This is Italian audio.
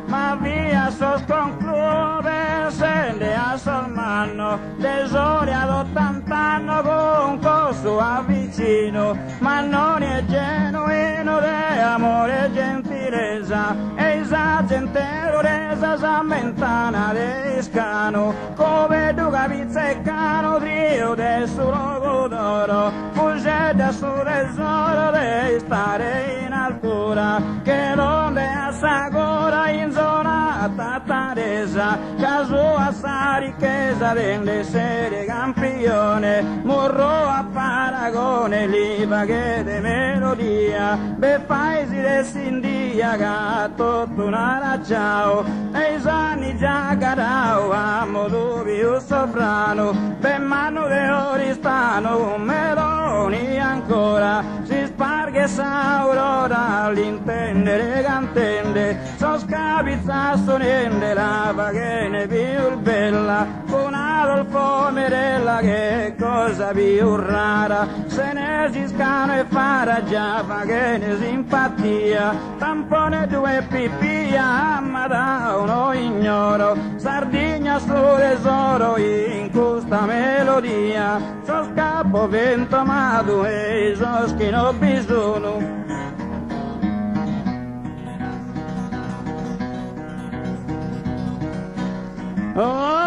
Ma via sos conclube scende a Solmanno, tesori ad 80 anni con costo avvicino, ma non è genuino di amore e gentilezza, e sa gente resa sa mentana de scano, come tu capizzecano trio del suo d'oro, fuggetta su tesoro de stare in altura, che non è assagora in zona tattaresa, caso a sa ricchezza delle serie campione, morro a paragone l'IVA che de melodia, be paesi dell'India gatto tu naracciao, e i anni già carao, amo dubbio sovrano, be mano de oristano, meloni ancora, si sparge s'aurora all'intendere cantende, so scapizza sonende la che ne più bella, con Adolfo Merella che cosa più rara, se ne ciscano e farà già che ne simpatia, tampone due pipia, ma da uno ignoro, Sardigna su tesoro in questa melodia, so scappo vento amato e so schino bisogno. Oh